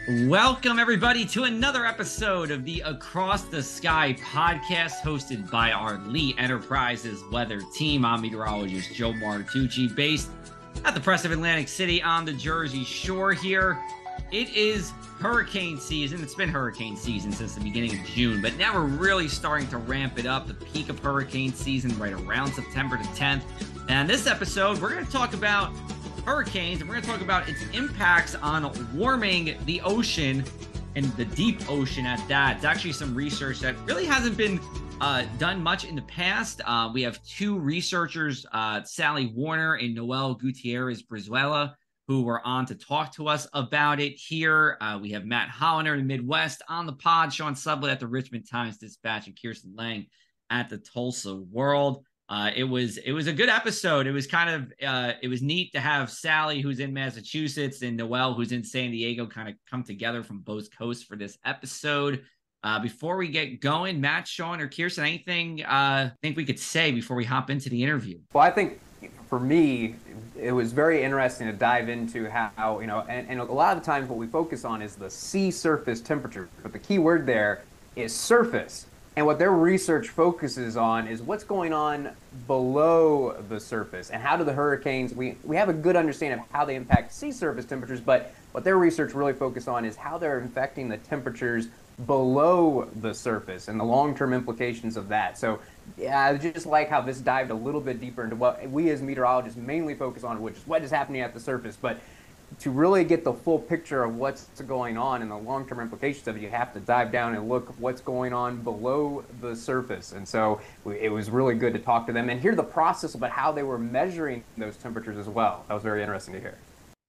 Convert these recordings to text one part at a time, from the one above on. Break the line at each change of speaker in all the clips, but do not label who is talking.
Welcome, everybody, to another episode of the Across the Sky podcast hosted by our Lee Enterprises weather team. I'm meteorologist Joe Martucci, based at the Press of Atlantic City on the Jersey Shore here. It is hurricane season. It's been hurricane season since the beginning of June, but now we're really starting to ramp it up. The peak of hurricane season right around September the 10th. And this episode, we're going to talk about hurricanes, and we're going to talk about its impacts on warming the ocean and the deep ocean at that. It's actually some research that really hasn't been done much in the past. We have two researchers, Sally Warner and Noel Gutiérrez Brizuela, who were on to talk to us about it here. We have Matt Hollander in the Midwest on the pod, Sean Sublett at the Richmond Times-Dispatch, and Kirsten Lang at the Tulsa World. It was a good episode. It was kind of it was neat to have Sally, who's in Massachusetts, and Noel, who's in San Diego, kind of come together from both coasts for this episode. Before we get going, Matt, Sean, or Kirsten, anything think we could say before we hop into the interview?
Well, I think for me, it was very interesting to dive into how and a lot of the times what we focus on is the sea surface temperature, but the key word there is surface. And what their research focuses on is what's going on below the surface and how do the hurricanes, we have a good understanding of how they impact sea surface temperatures, but what their research really focuses on is how they're affecting the temperatures below the surface and the long-term implications of that. So yeah, I just like how this dived a little bit deeper into what we as meteorologists mainly focus on, which is what is happening at the surface. But to really get the full picture of what's going on and the long-term implications of it, you have to dive down and look what's going on below the surface. And so it was really good to talk to them and hear the process about how they were measuring those temperatures as well. That was very interesting to hear.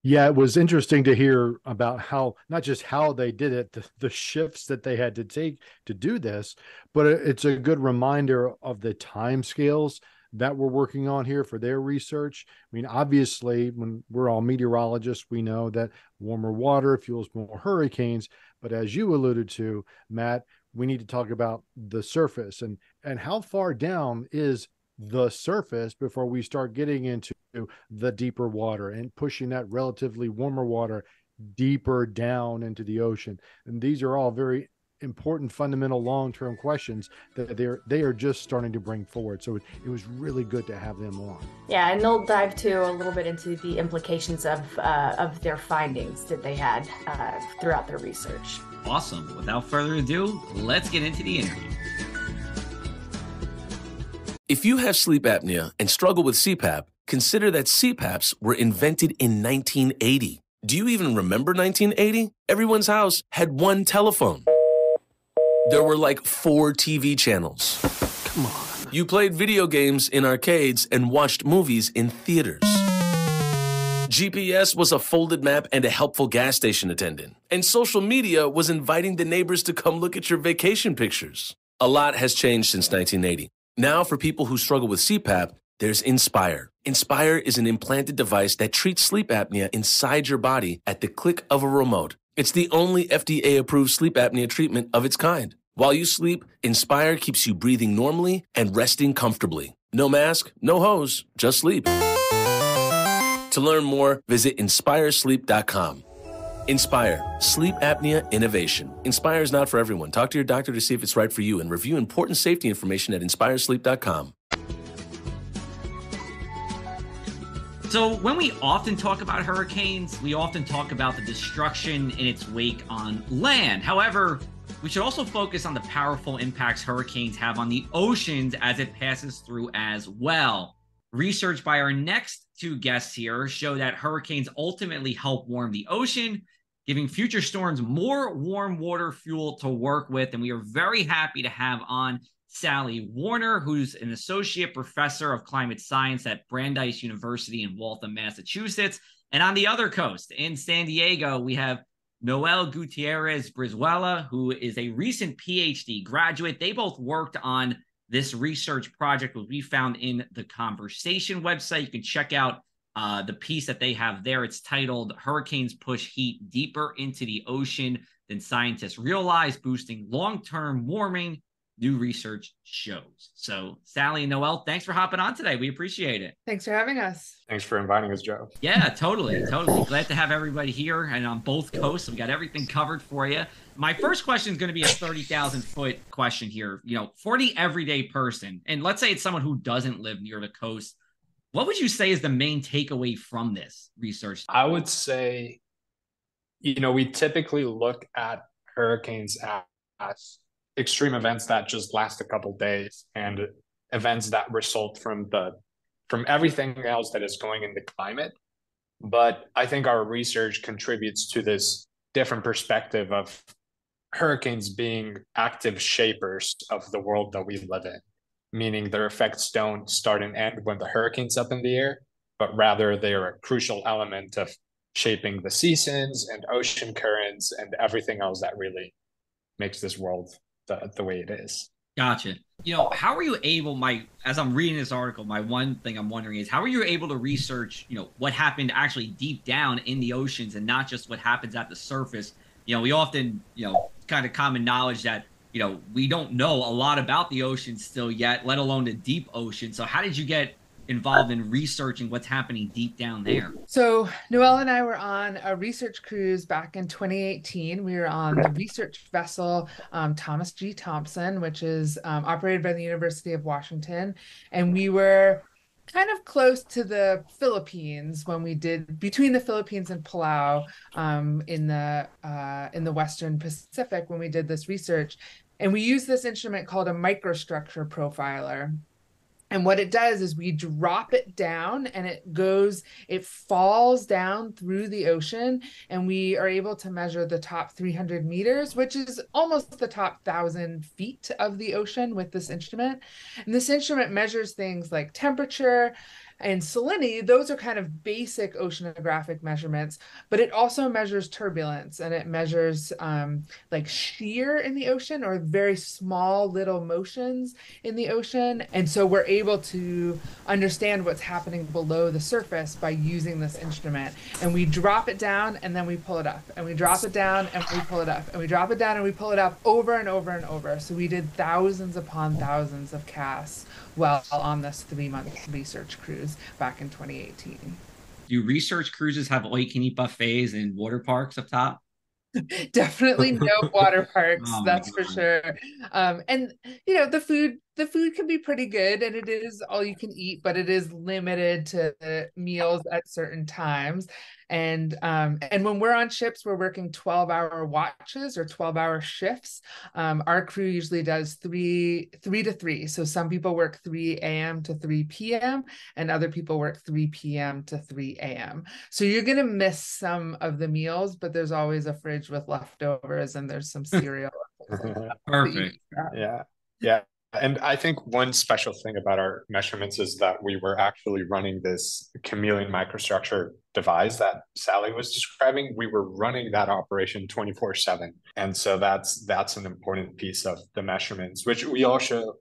Yeah, it was interesting to hear about how, not just how they did it, the shifts that they had to take to do this, but it's a good reminder of the time scales that we're working on here for their research. I mean, obviously, when we're all meteorologists, we know that warmer water fuels more hurricanes. But as you alluded to, Matt, we need to talk about the surface and how far down is the surface before we start getting into the deeper water and pushing that relatively warmer water deeper down into the ocean. And these are all very important, fundamental, long-term questions that they are just starting to bring forward. So it was really good to have them on.
Yeah, and they'll dive too a little bit into the implications of their findings that they had throughout their research.
Awesome. Without further ado, let's get into the interview.
If you have sleep apnea and struggle with CPAP, consider that CPAPs were invented in 1980. Do you even remember 1980? Everyone's house had one telephone. There were like 4 TV channels. Come on. You played video games in arcades and watched movies in theaters. GPS was a folded map and a helpful gas station attendant. And social media was inviting the neighbors to come look at your vacation pictures. A lot has changed since 1980. Now, for people who struggle with CPAP, there's Inspire. Inspire is an implanted device that treats sleep apnea inside your body at the click of a remote. It's the only FDA-approved sleep apnea treatment of its kind. While you sleep, Inspire keeps you breathing normally and resting comfortably. No mask, no hose, just sleep. To learn more, visit inspiresleep.com. Inspire, sleep apnea innovation. Inspire is not for everyone. Talk to your doctor to see if it's right for you and review important safety information at inspiresleep.com.
So when we often talk about hurricanes, we often talk about the destruction in its wake on land. However, we should also focus on the powerful impacts hurricanes have on the oceans as it passes through as well. Research by our next two guests here show that hurricanes ultimately help warm the ocean, giving future storms more warm water fuel to work with. And we are very happy to have on Sally Warner, who's an associate professor of climate science at Brandeis University in Waltham, Massachusetts. And on the other coast in San Diego, we have Noel Gutiérrez Brizuela, who is a recent PhD graduate. They both worked on this research project, which we found in the Conversation website. You can check out the piece that they have there. It's titled "Hurricanes Push Heat Deeper into the Ocean Than Scientists Realize, Boosting Long-Term Warming new research shows. So Sally and Noel, thanks for hopping on today. We appreciate it.
Thanks for having us.
Thanks for inviting us, Joe.
Yeah, totally. Glad to have everybody here and on both coasts. We got everything covered for you. My first question is going to be a 30,000-foot question here. For the everyday person, and let's say it's someone who doesn't live near the coast, what would you say is the main takeaway from this research?
I would say, we typically look at hurricanes as extreme events that just last a couple days and events that result from everything else that is going in the climate. But I think our research contributes to this different perspective of hurricanes being active shapers of the world that we live in, meaning their effects don't start and end when the hurricane's up in the air, but rather they are a crucial element of shaping the seasons and ocean currents and everything else that really makes this world the way it is.
Gotcha. How are you able, as I'm reading this article, my one thing I'm wondering is how are you able to research, what happened actually deep down in the oceans and not just what happens at the surface? We often, kind of common knowledge that, we don't know a lot about the ocean still yet, let alone the deep ocean. So how did you get involved in researching what's happening deep down there?
So Noel and I were on a research cruise back in 2018. We were on the research vessel Thomas G. Thompson, which is operated by the University of Washington. And we were kind of close to the Philippines when we did between the Philippines and Palau in the Western Pacific when we did this research. And we used this instrument called a microstructure profiler. And what it does is we drop it down and it falls down through the ocean, and we are able to measure the top 300 meters, which is almost the top 1,000 feet of the ocean with this instrument. And this instrument measures things like temperature and salinity. Those are kind of basic oceanographic measurements, but it also measures turbulence, and it measures like shear in the ocean or very small little motions in the ocean. And so we're able to understand what's happening below the surface by using this instrument. And we drop it down and then we pull it up, and we drop it down and we pull it up, and we drop it down and we pull it up over and over and over. So we did thousands upon thousands of casts while on this 3-month research cruise back in 2018.
Do research cruises have all-you-can-eat buffets and water parks up top?
Definitely no water parks, that's for sure. And the food can be pretty good, and it is all you can eat, but it is limited to meals at certain times. And when we're on ships, we're working 12-hour watches or 12-hour shifts. Our crew usually does 3 to 3. So some people work 3 a.m. to 3 p.m. and other people work 3 p.m. to 3 a.m. So you're going to miss some of the meals, but there's always a fridge with leftovers, and there's some cereal.
Perfect.
Yeah. And I think one special thing about our measurements is that we were actually running this chameleon microstructure device that Sally was describing. We were running that operation 24/7. And so that's an important piece of the measurements, which we also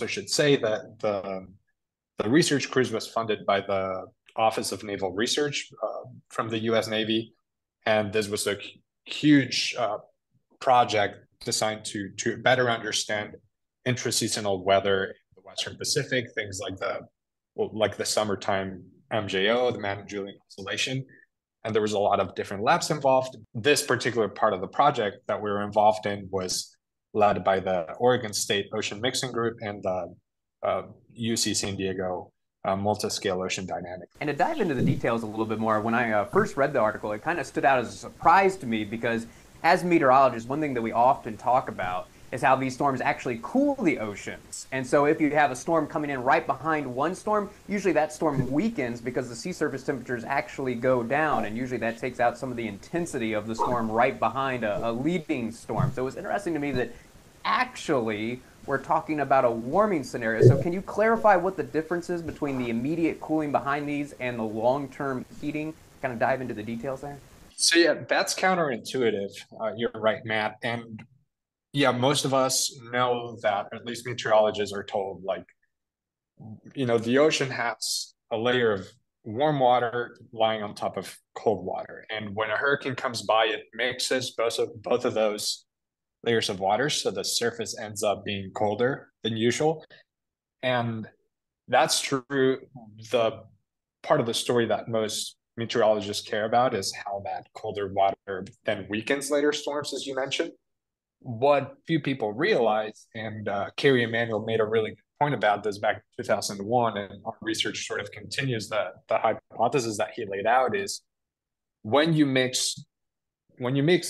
should say that the research cruise was funded by the Office of Naval Research from the U.S. Navy. And this was a huge project designed to better understand intraseasonal weather in the Western Pacific, things like the summertime MJO, the Mount-Julian Oscillation. And there was a lot of different labs involved. This particular part of the project that we were involved in was led by the Oregon State Ocean Mixing Group and the UC San Diego Multiscale Ocean Dynamics.
And to dive into the details a little bit more, when I first read the article, it kind of stood out as a surprise to me because as meteorologists, one thing that we often talk about is how these storms actually cool the oceans. And so if you have a storm coming in right behind one storm, usually that storm weakens because the sea surface temperatures actually go down, and usually that takes out some of the intensity of the storm right behind a leading storm. So it was interesting to me that actually we're talking about a warming scenario. So can you clarify what the difference is between the immediate cooling behind these and the long-term heating? Kind of dive into the details there?
So yeah, that's counterintuitive. You're right, Matt. And yeah, most of us know that, at least meteorologists are told, like, the ocean has a layer of warm water lying on top of cold water. And when a hurricane comes by, it mixes both of those layers of water, so the surface ends up being colder than usual. And that's true. The part of the story that most meteorologists care about is how that colder water then weakens later storms, as you mentioned. What few people realize, and Kerry Emanuel made a really good point about this back in 2001, and our research sort of continues the hypothesis that he laid out, is when you mix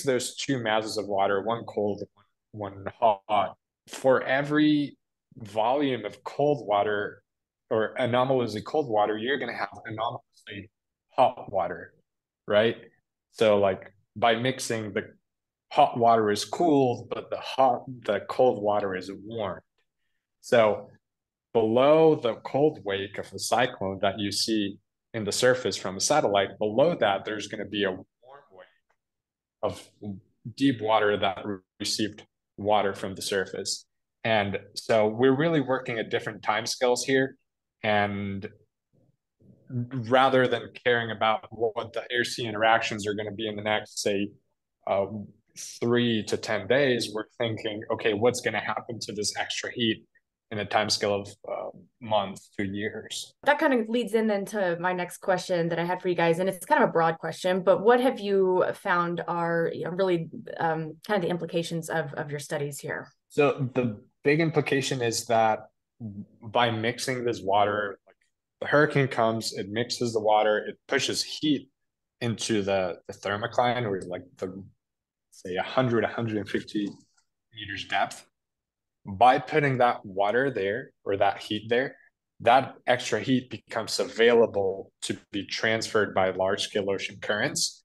those two masses of water, one cold, one hot, for every volume of cold water or anomalously cold water, you're going to have anomalously hot water, right? So like by mixing, the hot water is cooled, but the cold water is warmed. So below the cold wake of a cyclone that you see in the surface from a satellite, below that, there's going to be a warm wake of deep water that received water from the surface. And so we're really working at different timescales here. And rather than caring about what the air-sea interactions are going to be in the next, say, 3 to 10 days, we're thinking, okay, what's going to happen to this extra heat in a timescale of months to years?
That kind of leads into my next question that I had for you guys, and it's kind of a broad question, but what have you found are really kind of the implications of your studies here?
So the big implication is that by mixing this water, like the hurricane comes, it mixes the water, it pushes heat into the thermocline, or like the, say, 100, 150 meters depth. By putting that water there, or that heat there, that extra heat becomes available to be transferred by large-scale ocean currents.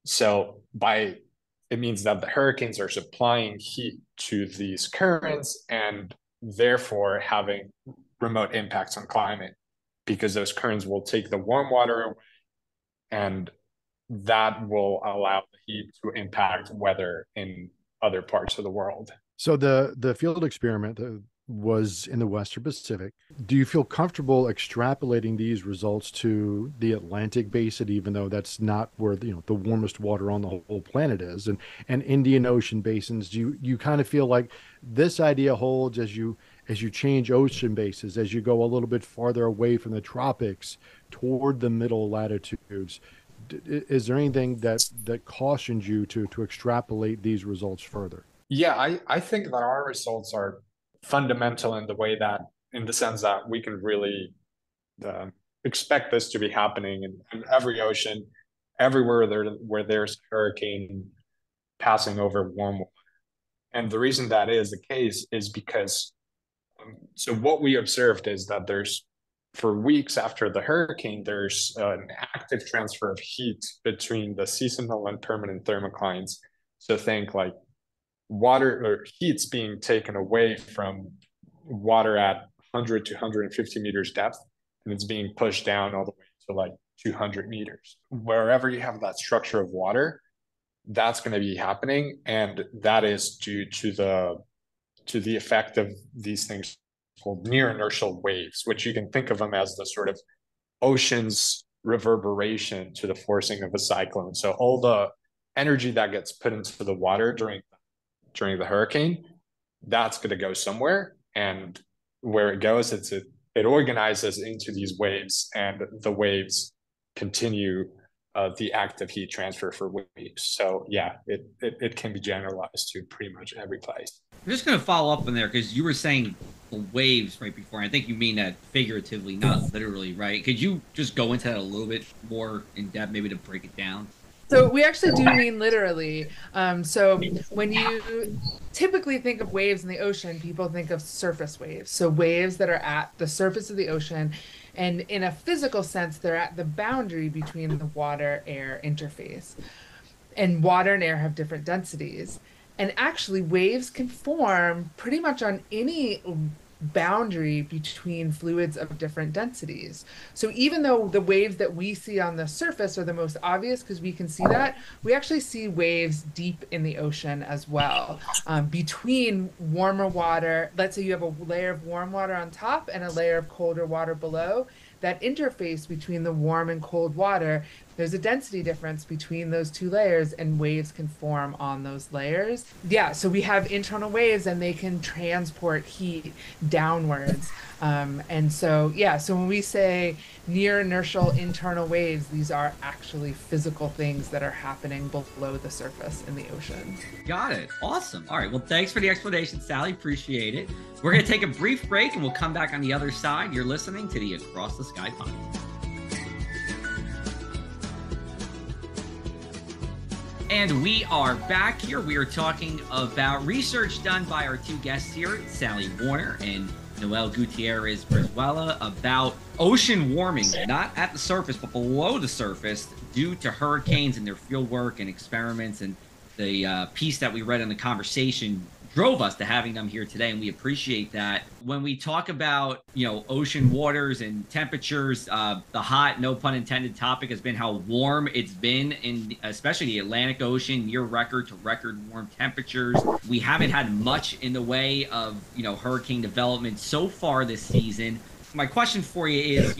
So it means that the hurricanes are supplying heat to these currents and therefore having remote impacts on climate, because those currents will take the warm water away, and that will allow the heat to impact weather in other parts of the world.
So the field experiment was in the Western Pacific. Do you feel comfortable extrapolating these results to the Atlantic basin, even though that's not where the warmest water on the whole planet is, and Indian Ocean basins? Do you kind of feel like this idea holds as you change ocean bases, as you go a little bit farther away from the tropics toward the middle latitudes? Is there anything that cautions you to extrapolate these results further?
Yeah, I think that our results are fundamental in the sense that we can really expect this to be happening in every ocean, everywhere where there's a hurricane passing over warm water. And the reason that is the case is because, so what we observed is that for weeks after the hurricane, there's an active transfer of heat between the seasonal and permanent thermoclines. So think like water or heat's being taken away from water at 100 to 150 meters depth, and it's being pushed down all the way to like 200 meters. Wherever you have that structure of water, that's going to be happening, and that is due to the effect of these things called near inertial waves, which you can think of them as the sort of ocean's reverberation to the forcing of a cyclone. So all the energy that gets put into the water during the hurricane, that's going to go somewhere, and where it goes, it organizes into these waves, and the waves continue the active heat transfer for weeks. So yeah, it can be generalized to pretty much every place.
I'm just going to follow up on there, because you were saying the waves right before. I think you mean that figuratively, not literally, right? Could you just go into that a little bit more in depth, maybe to break it down?
So we actually do mean literally. So when you typically think of waves in the ocean, people think of surface waves. So waves that are at the surface of the ocean. And in a physical sense, they're at the boundary between the water-air interface. And water and air have different densities. And actually, waves can form pretty much on any boundary between fluids of different densities. So even though the waves that we see on the surface are the most obvious because we can see that, we actually see waves deep in the ocean as well. Between warmer water, let's say you have a layer of warm water on top and a layer of colder water below, that interface between the warm and cold water, there's a density difference between those two layers, and waves can form on those layers. Yeah, so we have internal waves, and they can transport heat downwards. And so, yeah, so when we say near inertial internal waves, these are actually physical things that are happening below the surface in the ocean.
Got it. Awesome. All right. Well, thanks for the explanation, Sally. Appreciate it. We're going to take a brief break and we'll come back on the other side. You're listening to the Across the Sky podcast. And we are back here. We are talking about research done by our two guests here, Sally Warner and Noel Gutiérrez Brizuela, about ocean warming, not at the surface, but below the surface, due to hurricanes and their field work and experiments. And the piece that we read in the conversation drove us to having them here today, and we appreciate that. When we talk about, ocean waters and temperatures, the hot, no pun intended, topic has been how warm it's been in especially the Atlantic Ocean, near record to record warm temperatures. We haven't had much in the way of, hurricane development so far this season. My question for you is,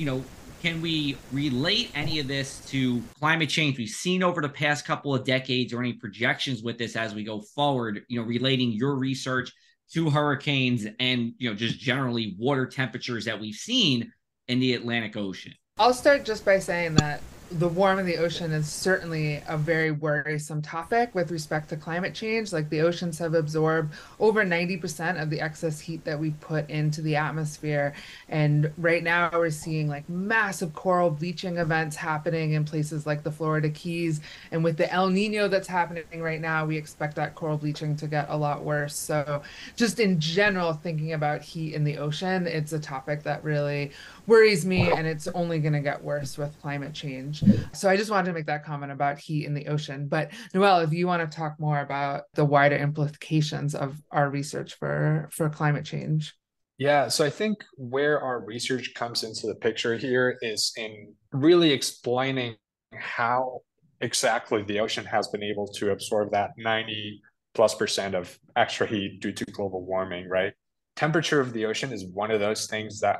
can we relate any of this to climate change we've seen over the past couple of decades, or any projections with this as we go forward, relating your research to hurricanes and, just generally water temperatures that we've seen in the Atlantic Ocean?
I'll start just by saying that the warming of the ocean is certainly a very worrisome topic with respect to climate change. Like, the oceans have absorbed over 90% of the excess heat that we put into the atmosphere. And right now we're seeing like massive coral bleaching events happening in places like the Florida Keys. And with the El Nino that's happening right now, we expect that coral bleaching to get a lot worse. So just in general, thinking about heat in the ocean, it's a topic that really worries me, and it's only going to get worse with climate change. So I just wanted to make that comment about heat in the ocean. But Noel, if you want to talk more about the wider implications of our research for climate change.
Yeah, so I think where our research comes into the picture here is in really explaining how exactly the ocean has been able to absorb that 90+% of extra heat due to global warming, right? Temperature of the ocean is one of those things that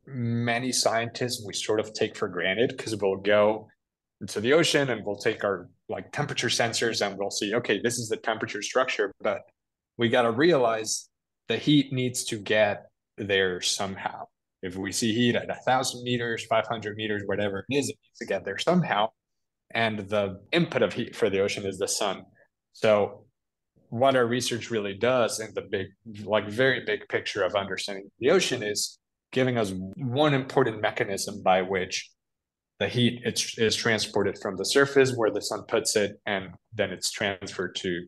many scientists we sort of take for granted, because we'll go into the ocean and we'll take our temperature sensors and we'll see, okay, this is the temperature structure, but we got to realize the heat needs to get there somehow. If we see heat at 1,000 meters, 500 meters, whatever it needs to get there somehow. And the input of heat for the ocean is the sun. So what our research really does in the big, very big picture of understanding the ocean is giving us one important mechanism by which the heat is transported from the surface where the sun puts it, and then it's transferred to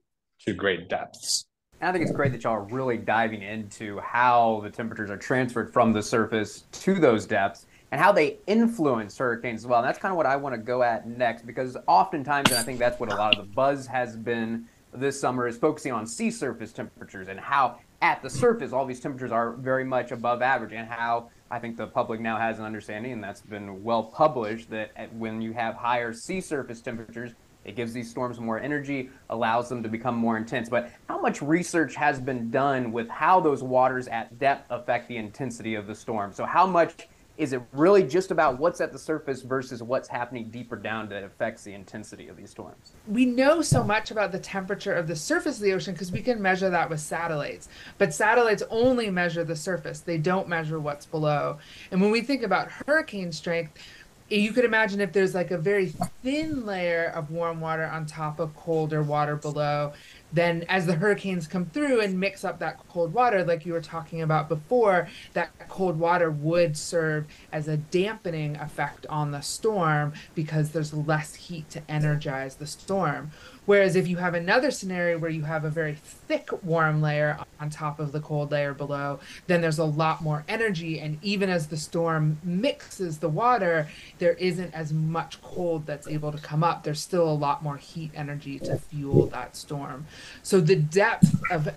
great depths.
And I think it's great that y'all are really diving into how the temperatures are transferred from the surface to those depths and how they influence hurricanes as well. And that's kind of what I want to go at next, because oftentimes, and I think that's what a lot of the buzz has been this summer, is focusing on sea surface temperatures and how at the surface all these temperatures are very much above average, and how I think the public now has an understanding, and that's been well published, that when you have higher sea surface temperatures, it gives these storms more energy, allows them to become more intense. But how much research has been done with how those waters at depth affect the intensity of the storm? So how much is it really just about what's at the surface versus what's happening deeper down that affects the intensity of these storms?
We know so much about the temperature of the surface of the ocean because we can measure that with satellites. But satellites only measure the surface. They don't measure what's below. And when we think about hurricane strength, you could imagine if there's a very thin layer of warm water on top of colder water below, then as the hurricanes come through and mix up that cold water, like you were talking about before, that cold water would serve as a dampening effect on the storm because there's less heat to energize the storm. Whereas if you have another scenario where you have a very thick warm layer on top of the cold layer below, then there's a lot more energy. And even as the storm mixes the water, there isn't as much cold that's able to come up. There's still a lot more heat energy to fuel that storm. So the depth of,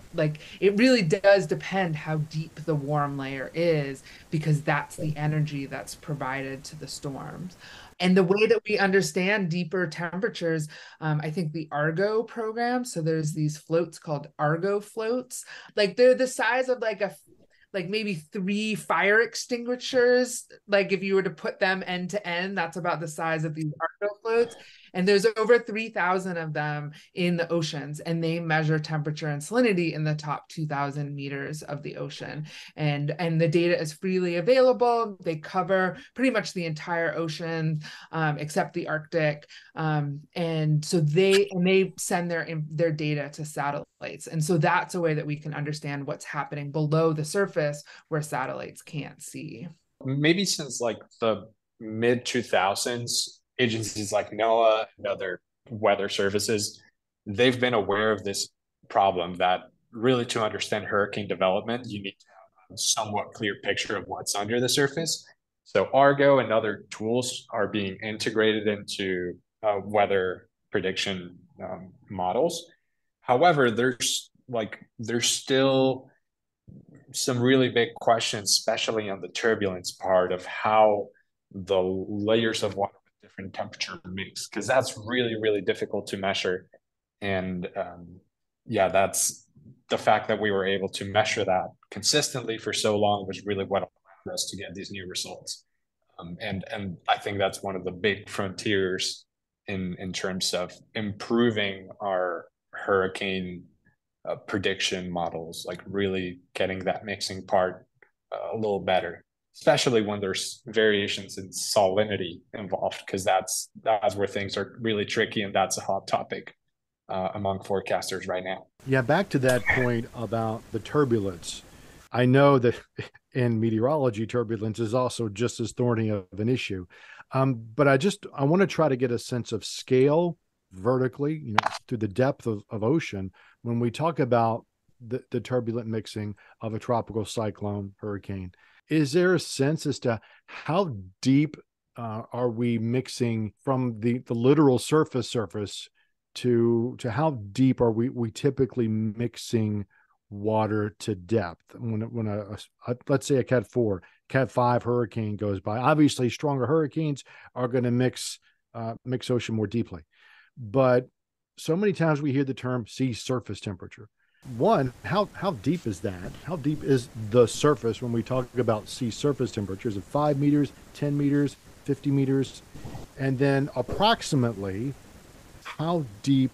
it really does depend how deep the warm layer is, because that's the energy that's provided to the storms. And the way that we understand deeper temperatures, I think the Argo program, so there's these floats called Argo floats, they're the size of like maybe 3 fire extinguishers. Like if you were to put them end to end, that's about the size of these Argo floats. And there's over 3,000 of them in the oceans, and they measure temperature and salinity in the top 2,000 meters of the ocean. And the data is freely available. They cover pretty much the entire ocean, except the Arctic. And so they send their data to satellites. And so that's a way that we can understand what's happening below the surface where satellites can't see.
Maybe since like the mid 2000s, agencies like NOAA and other weather services, they've been aware of this problem that really to understand hurricane development, you need to have a somewhat clear picture of what's under the surface. So Argo and other tools are being integrated into weather prediction models. However, there's still some really big questions, especially on the turbulence part of how the layers of water with different temperature mix, because that's really, really difficult to measure. And yeah, that's the fact that we were able to measure that consistently for so long was really what allowed us to get these new results. And I think that's one of the big frontiers in terms of improving our hurricane prediction models, like really getting that mixing part a little better, especially when there's variations in salinity involved, because that's where things are really tricky, and that's a hot topic among forecasters right now.
Yeah, back to that point about the turbulence. I know that in meteorology, turbulence is also just as thorny of an issue. But I want to try to get a sense of scale vertically, through the depth of ocean, when we talk about the turbulent mixing of a tropical cyclone hurricane. Is there a sense as to how deep are we mixing from the literal surface to how deep are we typically mixing water to depth when a let's say a Cat 4, Cat 5 hurricane goes by? Obviously, stronger hurricanes are going to mix ocean more deeply, but so many times we hear the term sea surface temperature. One, how deep is that? How deep is the surface when we talk about sea surface temperatures of 5 meters, 10 meters, 50 meters? And then approximately, how deep,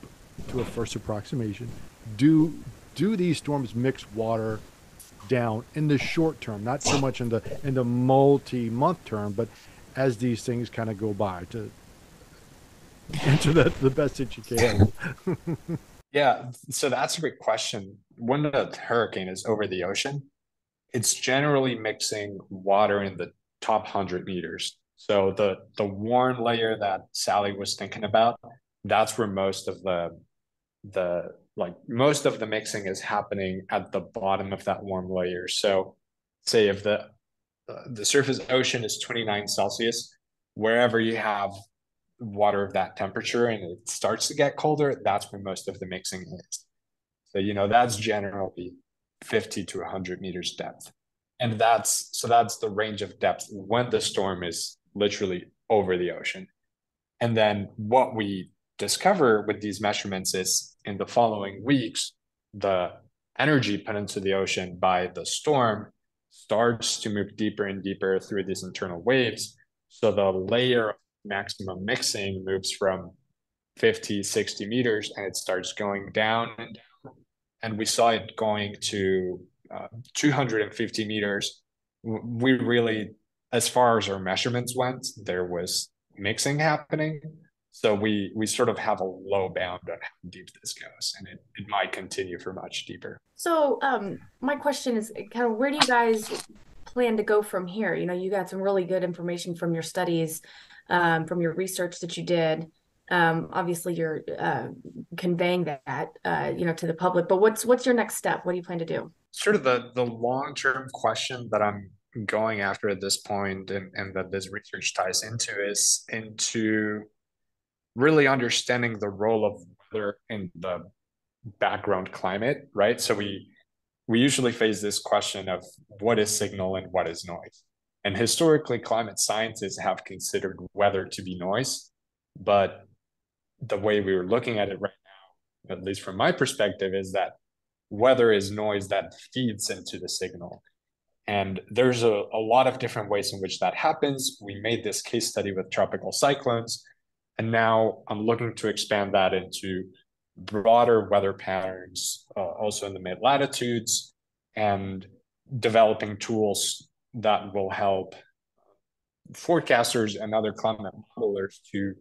to a first approximation, do these storms mix water down in the short term, not so much in the multi-month term, but as these things kind of go by, to answer that the best that you can?
Yeah, so that's a great question. When a hurricane is over the ocean, it's generally mixing water in the top 100 meters. So the warm layer that Sally was thinking about, that's where most of the mixing is happening at the bottom of that warm layer. So say if the surface ocean is 29 Celsius, wherever you have water of that temperature and it starts to get colder, that's where most of the mixing is. So, that's generally 50 to 100 meters depth. And that's the range of depth when the storm is literally over the ocean. And then what we discover with these measurements is in the following weeks, the energy put into the ocean by the storm starts to move deeper and deeper through these internal waves. So the layer of maximum mixing moves from 50, 60 meters, and it starts going down and down. And we saw it going to 250 meters. We really, as far as our measurements went, there was mixing happening. So we sort of have a low bound on how deep this goes, and it might continue for much deeper.
So my question is kind of, where do you guys plan to go from here? You got some really good information from your studies, from your research that you did. Obviously you're conveying that to the public, but what's your next step? What do you plan to do?
Sort of the long-term question that I'm going after at this point, and that this research ties into really understanding the role of weather in the background climate, right? So we usually face this question of what is signal and what is noise. And historically, climate scientists have considered weather to be noise, but the way we were looking at it right now, at least from my perspective, is that weather is noise that feeds into the signal. And there's a lot of different ways in which that happens. We made this case study with tropical cyclones, and now I'm looking to expand that into broader weather patterns, also in the mid latitudes, and developing tools that will help forecasters and other climate modelers to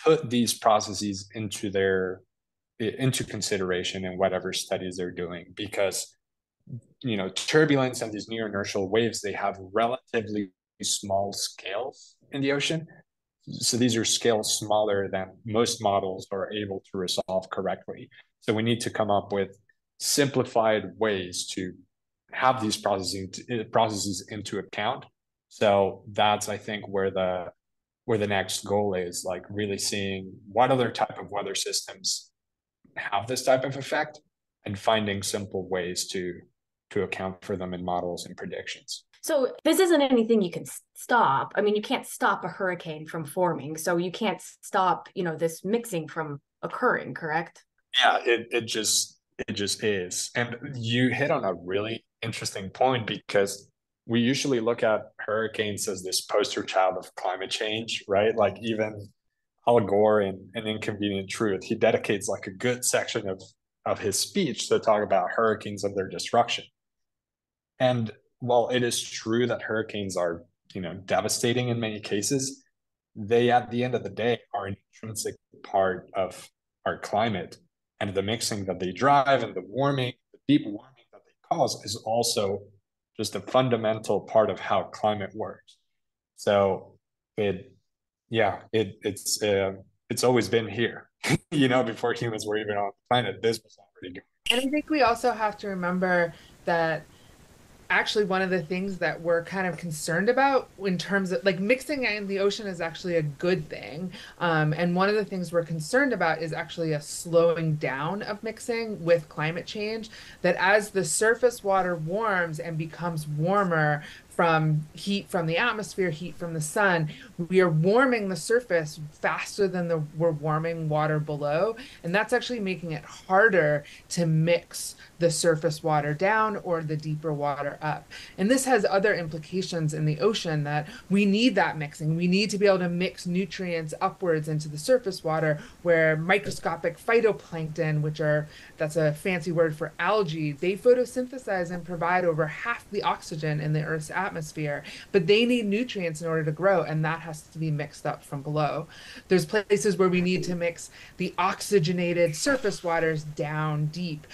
put these processes into consideration in whatever studies they're doing, because turbulence and these near inertial waves, they have relatively small scales in the ocean. So these are scales smaller than most models are able to resolve correctly. So we need to come up with simplified ways to have these processes into account. So that's, I think, where the next goal is, like really seeing what other type of weather systems have this type of effect and finding simple ways to account for them in models and predictions.
So this isn't anything you can stop. I mean, you can't stop a hurricane from forming. So you can't stop, this mixing from occurring, correct?
Yeah, it just is. And you hit on a really interesting point, because we usually look at hurricanes as this poster child of climate change, right? Like even Al Gore in An Inconvenient Truth, he dedicates like a good section of his speech to talk about hurricanes and their destruction. And while it is true that hurricanes are, devastating in many cases, they, at the end of the day, are an intrinsic part of our climate. And the mixing that they drive and the deep warming that they cause is also just a fundamental part of how climate works. So it's always been here. Before humans were even on the planet, this was already going.
And I think we also have to remember that actually one of the things that we're kind of concerned about in terms of like mixing in the ocean is actually a good thing. And one of the things we're concerned about is actually a slowing down of mixing with climate change, that as the surface water warms and becomes warmer from heat from the atmosphere, heat from the sun, we are warming the surface faster than we're warming water below. And that's actually making it harder to mix the surface water down or the deeper water up. And this has other implications in the ocean, that we need that mixing. We need to be able to mix nutrients upwards into the surface water, where microscopic phytoplankton, that's a fancy word for algae, they photosynthesize and provide over half the oxygen in the Earth's atmosphere, but they need nutrients in order to grow, and that has to be mixed up from below. There's places where we need to mix the oxygenated surface waters down deep.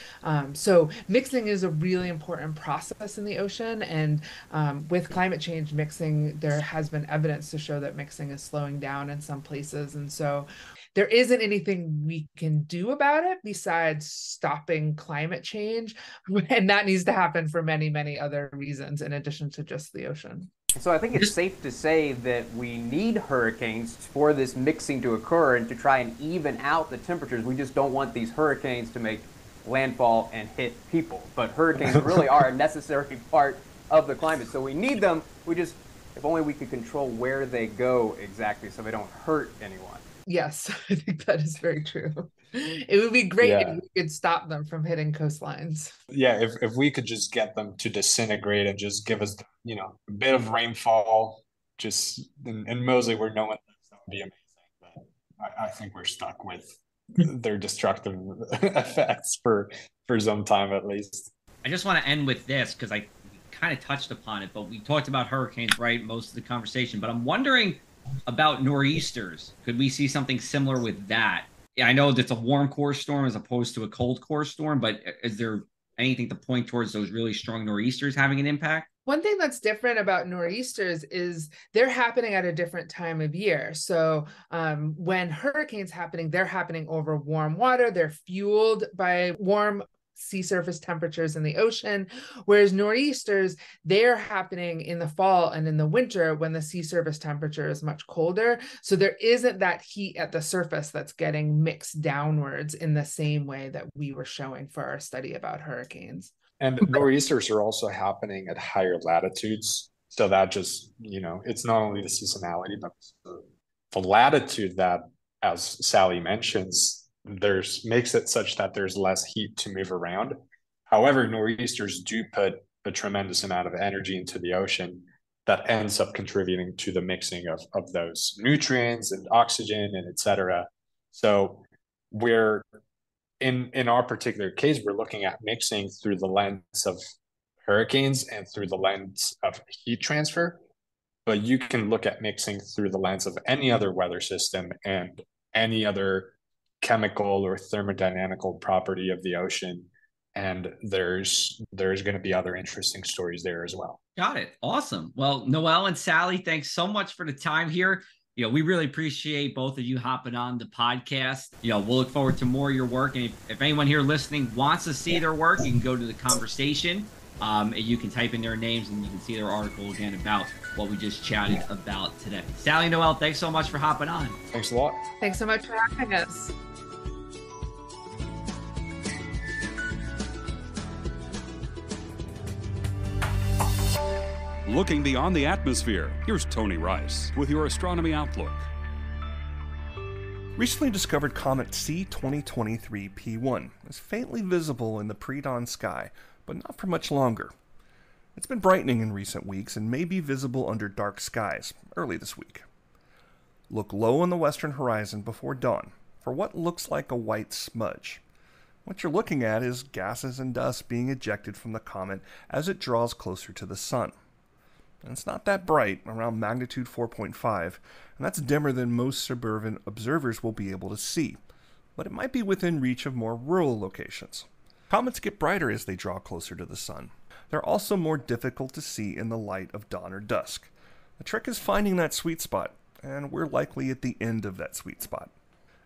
So mixing is a really important process in the ocean, and with climate change mixing, there has been evidence to show that mixing is slowing down in some places. And so there isn't anything we can do about it besides stopping climate change. And that needs to happen for many, many other reasons in addition to just the ocean.
So I think it's safe to say that we need hurricanes for this mixing to occur and to try and even out the temperatures. We just don't want these hurricanes to make landfall and hit people. But hurricanes really are a necessary part of the climate. So we need them. If only we could control where they go exactly so they don't hurt anyone.
Yes, I think that is very true. It would be great if we could stop them from hitting coastlines.
Yeah, if we could just get them to disintegrate and just give us, a bit of rainfall, just in Moseley where no one lives, that would be amazing. But I think we're stuck with their destructive effects for some time at least.
I just want to end with this because I kind of touched upon it, but we talked about hurricanes, right? Most of the conversation, but I'm wondering about nor'easters. Could we see something similar with that? I know that's a warm core storm as opposed to a cold core storm, but is there anything to point towards those really strong nor'easters having an impact?
One thing that's different about nor'easters is they're happening at a different time of year. So when hurricanes happening, they're happening over warm water. They're fueled by warm sea surface temperatures in the ocean, whereas nor'easters, they're happening in the fall and in the winter when the sea surface temperature is much colder. So there isn't that heat at the surface that's getting mixed downwards in the same way that we were showing for our study about hurricanes.
And nor'easters are also happening at higher latitudes. So that just, it's not only the seasonality, but the latitude that, as Sally mentions, makes it such that there's less heat to move around. However, nor'easters do put a tremendous amount of energy into the ocean that ends up contributing to the mixing of those nutrients and oxygen and et cetera. So we're in our particular case, we're looking at mixing through the lens of hurricanes and through the lens of heat transfer, but you can look at mixing through the lens of any other weather system and any other chemical or thermodynamical property of the ocean. And there's going to be other interesting stories there as well.
Got it. Awesome. Well, Noel and Sally, thanks so much for the time here. We really appreciate both of you hopping on the podcast. We'll look forward to more of your work. And if anyone here listening wants to see their work, you can go to the conversation. And you can type in their names and you can see their article again about what we just chatted about today. Sally, Noel, thanks so much for hopping on.
Thanks a lot.
Thanks so much for having us.
Looking beyond the atmosphere, here's Tony Rice with your Astronomy Outlook.
Recently discovered comet C2023P1 is faintly visible in the pre-dawn sky, but not for much longer. It's been brightening in recent weeks and may be visible under dark skies early this week. Look low on the western horizon before dawn for what looks like a white smudge. What you're looking at is gases and dust being ejected from the comet as it draws closer to the sun. And it's not that bright, around magnitude 4.5, and that's dimmer than most suburban observers will be able to see, but it might be within reach of more rural locations. Comets get brighter as they draw closer to the sun. They're also more difficult to see in the light of dawn or dusk. The trick is finding that sweet spot, and we're likely at the end of that sweet spot.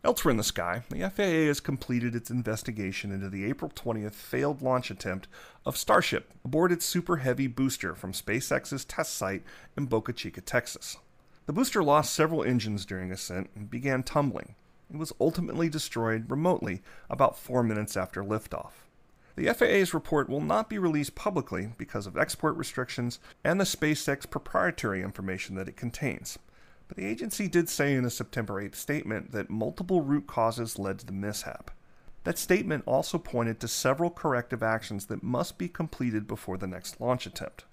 Elsewhere in the sky, the FAA has completed its investigation into the April 20th failed launch attempt of Starship aboard its Super Heavy booster from SpaceX's test site in Boca Chica, Texas. The booster lost several engines during ascent and began tumbling. It was ultimately destroyed remotely about 4 minutes after liftoff. The FAA's report will not be released publicly because of export restrictions and the SpaceX proprietary information that it contains. But the agency did say in a September 8th statement that multiple root causes led to the mishap. That statement also pointed to several corrective actions that must be completed before the next launch attempt.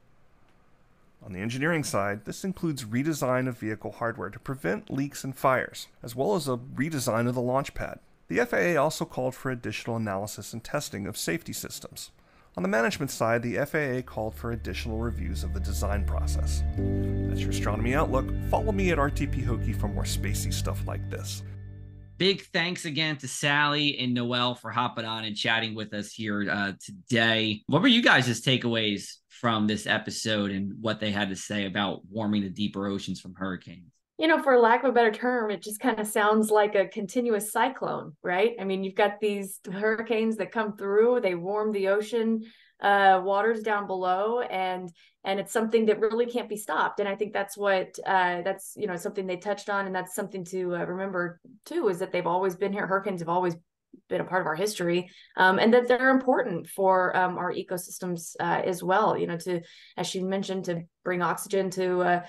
On the engineering side, this includes redesign of vehicle hardware to prevent leaks and fires, as well as a redesign of the launch pad. The FAA also called for additional analysis and testing of safety systems. On the management side, the FAA called for additional reviews of the design process. That's your Astronomy Outlook. Follow me at RTP Hokie for more spacey stuff like this.
Big thanks again to Sally and Noel for hopping on and chatting with us here today. What were you guys' takeaways from this episode and what they had to say about warming the deeper oceans from hurricanes?
For lack of a better term, it just kind of sounds like a continuous cyclone, right? I mean, you've got these hurricanes that come through, they warm the ocean waters down below, and it's something that really can't be stopped. And I think that's what that's something they touched on, and that's something to remember too, is that they've always been here. Hurricanes have always been a part of our history, and that they're important for our ecosystems as well. To, as she mentioned, to bring oxygen to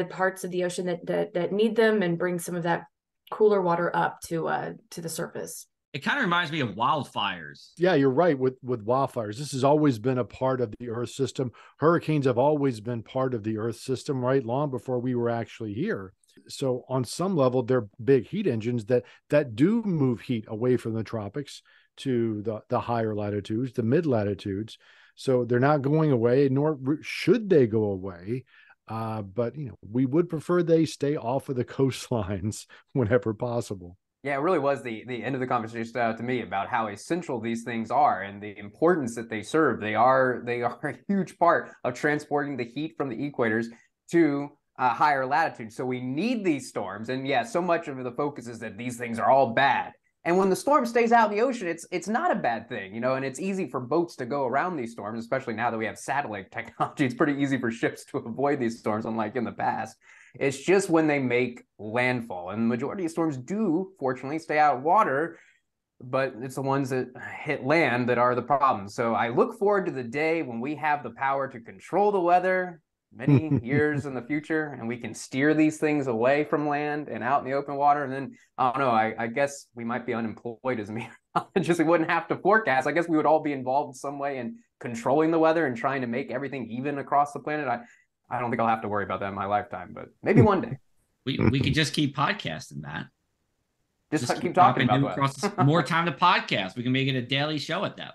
parts of the ocean that need them, and bring some of that cooler water up to the surface.
It kind of reminds me of wildfires.
Yeah, you're right with wildfires. This has always been a part of the Earth system. Hurricanes have always been part of the Earth system, right? Long before we were actually here. So on some level, they're big heat engines that do move heat away from the tropics to the higher latitudes, the mid latitudes. So they're not going away, nor should they go away. But we would prefer they stay off of the coastlines whenever possible.
Yeah, it really was the end of the conversation stood out to me about how essential these things are and the importance that they serve. They are a huge part of transporting the heat from the equators to higher latitudes. So we need these storms. And yeah, so much of the focus is that these things are all bad. And when the storm stays out in the ocean, it's not a bad thing, and it's easy for boats to go around these storms, especially now that we have satellite technology. It's pretty easy for ships to avoid these storms, unlike in the past. It's just when they make landfall, and the majority of storms do, fortunately, stay out of water, but it's the ones that hit land that are the problem. So I look forward to the day when we have the power to control the weather many years in the future, and we can steer these things away from land and out in the open water. And then I don't know, I guess we might be unemployed as meteorologists. We wouldn't have to forecast. I guess we would all be involved in some way in controlling the weather and trying to make everything even across the planet. I don't think I'll have to worry about that in my lifetime, but maybe one day.
We could just keep podcasting that.
Just keep talking about
that. More time to podcast. We can make it a daily show at that.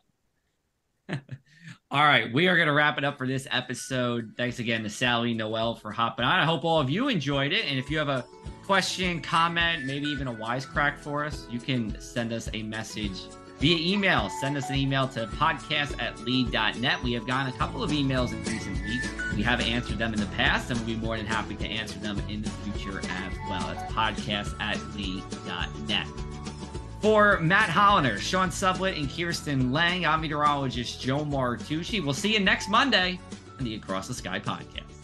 All right, we are going to wrap it up for this episode. Thanks again to Sally, Noel for hopping on. I hope all of you enjoyed it. And if you have a question, comment, maybe even a wisecrack for us, you can send us a message via email. Send us an email to podcast@lead.net. We have gotten a couple of emails in recent weeks. We have answered them in the past, and we'll be more than happy to answer them in the future as well. That's podcast@lead.net. For Matt Holliner, Sean Sublett, and Kirsten Lang, I'm meteorologist Joe Martucci. We'll see you next Monday on the Across the Sky podcast.